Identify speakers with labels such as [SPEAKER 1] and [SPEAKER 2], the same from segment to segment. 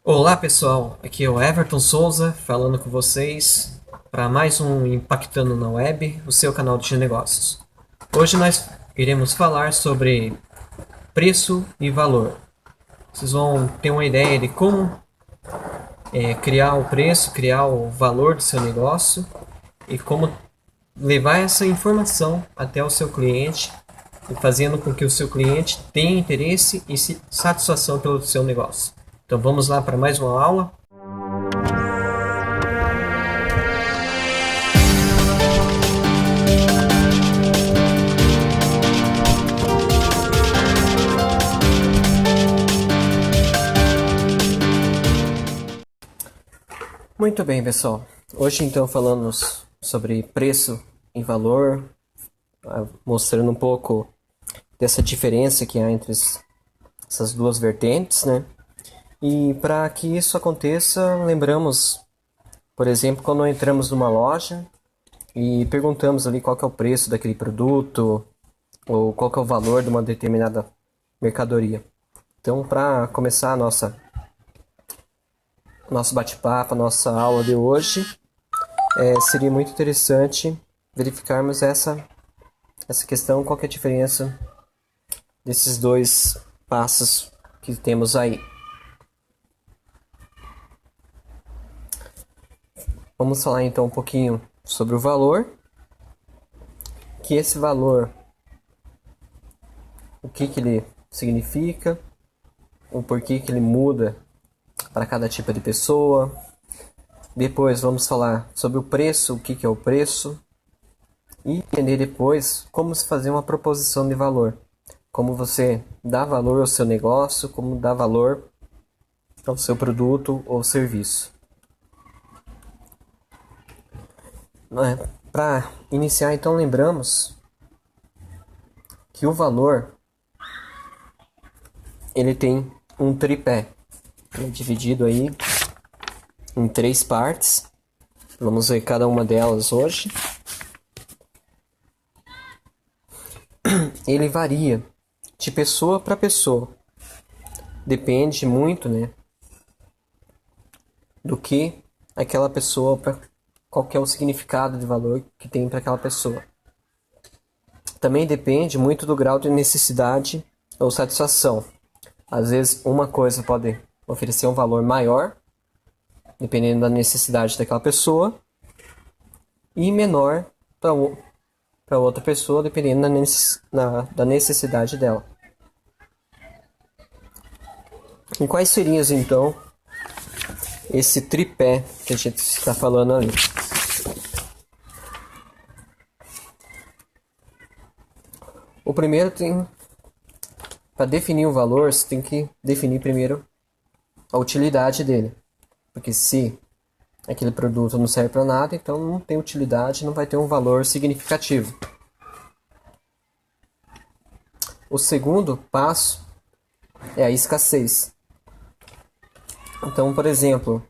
[SPEAKER 1] Olá pessoal, aqui é o Everton Souza falando com vocês para mais um Impactando na Web, o seu canal de negócios. Hoje nós iremos falar sobre preço e valor. Vocês vão ter uma ideia de como criar o preço, criar o valor do seu negócio e como levar essa informação até o seu cliente, fazendo com que o seu cliente tenha interesse e satisfação pelo seu negócio. Então vamos lá para mais uma aula. Muito bem, pessoal. Hoje então falamos sobre preço e valor, mostrando um pouco dessa diferença que há entre essas duas vertentes, né? E para que isso aconteça, lembramos, por exemplo, quando entramos numa loja e perguntamos ali qual que é o preço daquele produto ou qual que é o valor de uma determinada mercadoria. Então, para começar nosso bate-papo, a nossa aula de hoje, seria muito interessante verificarmos essa questão, qual que é a diferença desses dois passos que temos aí. Vamos falar então um pouquinho sobre o valor, que esse valor, o que ele significa, o porquê que ele muda para cada tipo de pessoa. Depois vamos falar sobre o preço, o que é o preço, e entender depois como se fazer uma proposição de valor, como você dá valor ao seu negócio, como dá valor ao seu produto ou serviço. Para iniciar, então, lembramos que o valor ele tem um tripé, dividido aí em 3 partes. Vamos ver cada uma delas hoje. Ele varia de pessoa para pessoa. Depende muito, né, do que aquela pessoa, qual que é o significado de valor que tem para aquela pessoa. Também depende muito do grau de necessidade ou satisfação. Às vezes uma coisa pode oferecer um valor maior, dependendo da necessidade daquela pessoa, e menor para outra pessoa, dependendo da necessidade dela. E quais seriam, então, esse tripé que a gente está falando ali? O primeiro para definir o valor, você tem que definir primeiro a utilidade dele. Porque se aquele produto não serve para nada, então não tem utilidade, não vai ter um valor significativo. O segundo passo é a escassez. Então, por exemplo,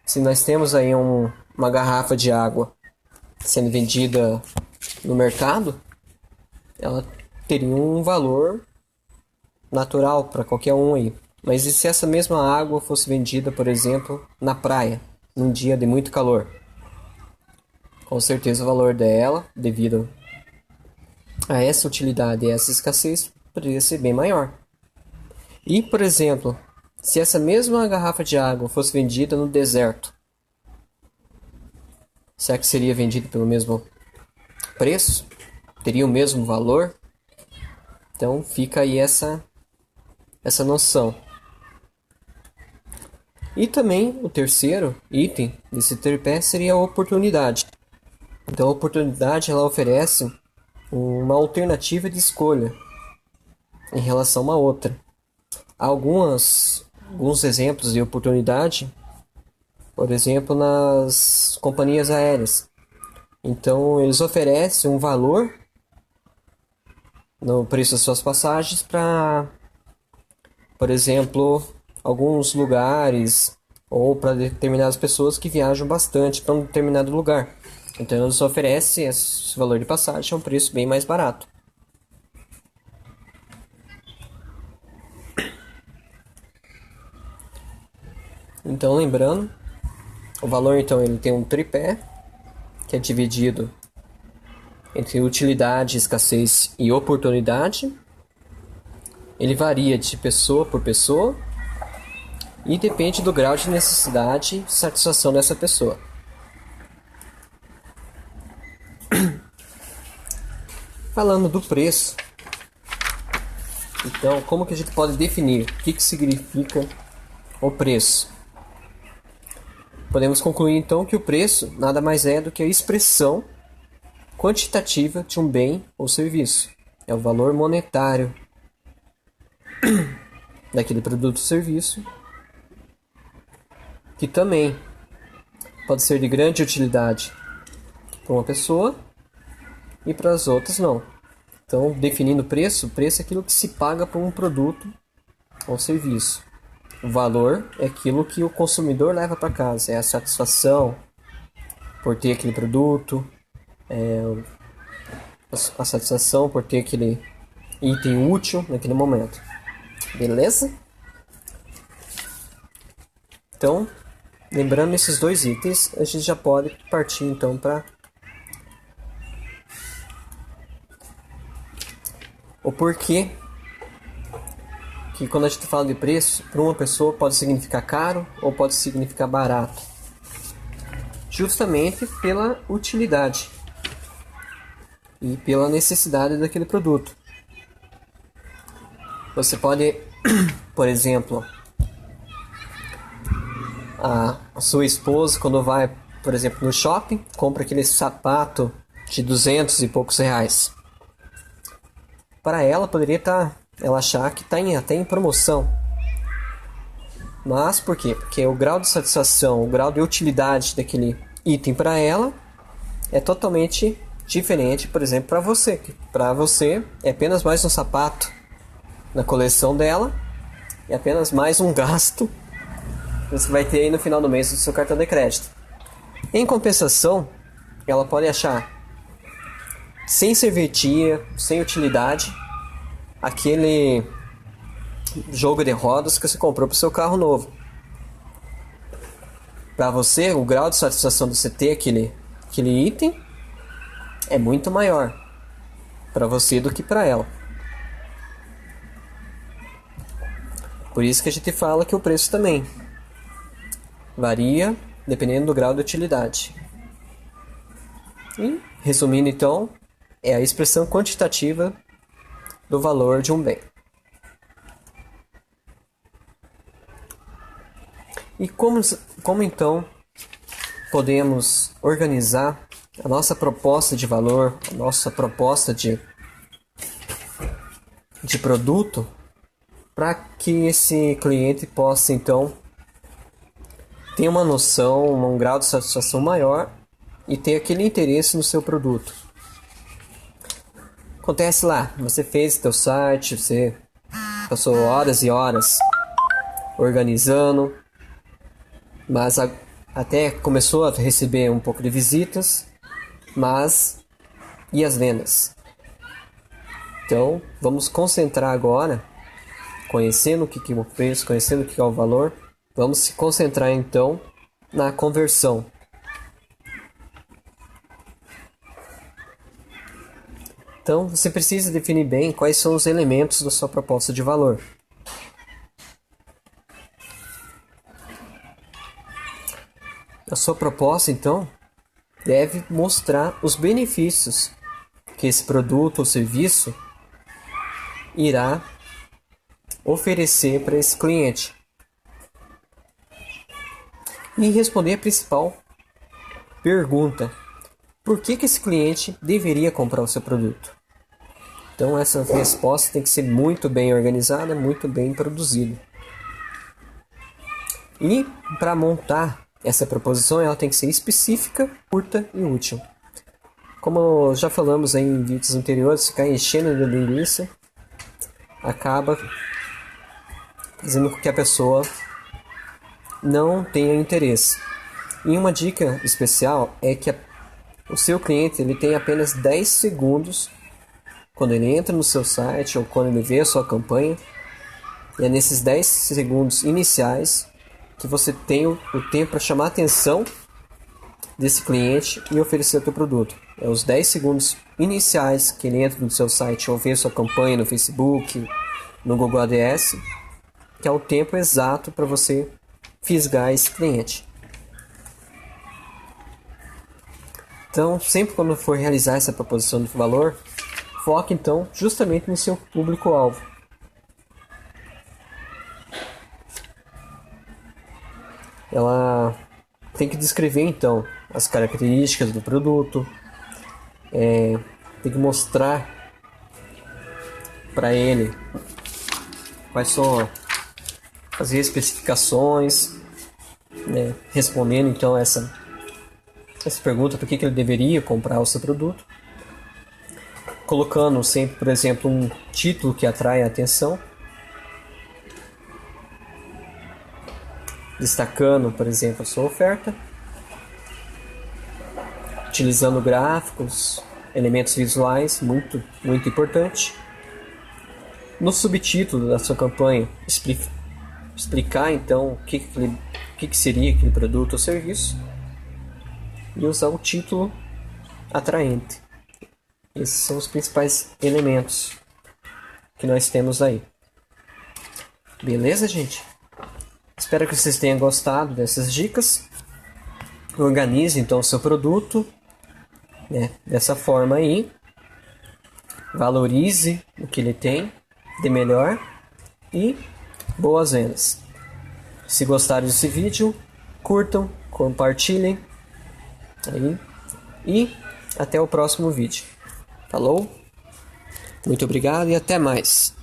[SPEAKER 1] se nós temos aí uma garrafa de água sendo vendida no mercado, ela teria um valor natural para qualquer um aí. Mas e se essa mesma água fosse vendida, por exemplo, na praia, num dia de muito calor? Com certeza o valor dela, devido a essa utilidade e essa escassez, poderia ser bem maior. E, por exemplo, se essa mesma garrafa de água fosse vendida no deserto, será que seria vendida pelo mesmo preço? Teria o mesmo valor? Então fica aí essa noção. E também o terceiro item desse tripé seria a oportunidade. Então a oportunidade ela oferece uma alternativa de escolha em relação a uma outra. Há alguns exemplos de oportunidade, por exemplo, nas companhias aéreas. Então eles oferecem um valor no preço das suas passagens para, por exemplo, alguns lugares ou para determinadas pessoas que viajam bastante para um determinado lugar. Então eles oferecem esse valor de passagem a um preço bem mais barato. Então, lembrando, o valor então ele tem um tripé, que é dividido entre utilidade, escassez e oportunidade. Ele varia de pessoa por pessoa e depende do grau de necessidade e satisfação dessa pessoa. Falando do preço, então, como que a gente pode definir o que significa o preço? Podemos concluir então que o preço nada mais é do que a expressão quantitativa de um bem ou serviço. É o valor monetário daquele produto ou serviço, que também pode ser de grande utilidade para uma pessoa e para as outras não. Então, definindo o preço é aquilo que se paga por um produto ou serviço. O valor é aquilo que o consumidor leva para casa, é a satisfação por ter aquele produto, a satisfação por ter aquele item útil naquele momento. Beleza? Então, lembrando esses dois itens, a gente já pode partir então para o porquê que quando a gente fala de preço, para uma pessoa pode significar caro ou pode significar barato. Justamente pela utilidade e pela necessidade daquele produto. Você pode, por exemplo, a sua esposa quando vai, por exemplo, no shopping, compra aquele sapato de 200 e poucos reais. Para ela poderia ela achar que está até em promoção. Mas por quê? Porque o grau de satisfação, o grau de utilidade daquele item para ela é totalmente diferente, por exemplo, para você. Para você é apenas mais um sapato na coleção dela, é apenas mais um gasto que você vai ter aí no final do mês do seu cartão de crédito. Em compensação, ela pode achar sem serventia, sem utilidade, aquele jogo de rodas que você comprou para o seu carro novo. Para você, o grau de satisfação de você ter aquele item é muito maior para você do que para ela. Por isso que a gente fala que o preço também varia dependendo do grau de utilidade. E, resumindo então, é a expressão quantitativa do valor de um bem. E como então podemos organizar a nossa proposta de valor, a nossa proposta de produto, para que esse cliente possa então ter uma noção, um grau de satisfação maior e ter aquele interesse no seu produto. Acontece lá, você fez seu site, você passou horas e horas organizando, mas até começou a receber um pouco de visitas, mas e as vendas? Então, vamos concentrar agora, conhecendo o que é o preço, conhecendo o que é o valor, vamos se concentrar então na conversão. Então, você precisa definir bem quais são os elementos da sua proposta de valor. A sua proposta, então, deve mostrar os benefícios que esse produto ou serviço irá oferecer para esse cliente. E responder a principal pergunta: por que esse cliente deveria comprar o seu produto? Então essa resposta tem que ser muito bem organizada, muito bem produzida. E para montar essa proposição, ela tem que ser específica, curta e útil. Como já falamos aí em vídeos anteriores, ficar enchendo de linguiça acaba fazendo com que a pessoa não tenha interesse. E uma dica especial é que o seu cliente ele tem apenas 10 segundos quando ele entra no seu site ou quando ele vê a sua campanha. E é nesses 10 segundos iniciais que você tenha o tempo para chamar a atenção desse cliente e oferecer o teu produto. É os 10 segundos iniciais que ele entra no seu site ou vê sua campanha no Facebook, no Google Ads, que é o tempo exato para você fisgar esse cliente. Então, sempre quando for realizar essa proposição de valor, foque então justamente no seu público-alvo. Ela tem que descrever então as características do produto, tem que mostrar para ele quais são as especificações, né? Respondendo então essa pergunta por que ele deveria comprar o seu produto, colocando sempre, por exemplo, um título que atrai a atenção, destacando, por exemplo, a sua oferta, utilizando gráficos, elementos visuais, muito importante. No subtítulo da sua campanha, explicar então o que seria aquele produto ou serviço e usar o título atraente. Esses são os principais elementos que nós temos aí. Beleza, gente? Espero que vocês tenham gostado dessas dicas. Organize então o seu produto, né, dessa forma aí. Valorize o que ele tem de melhor e boas vendas. Se gostaram desse vídeo, curtam, compartilhem aí, e até o próximo vídeo. Falou? Muito obrigado e até mais.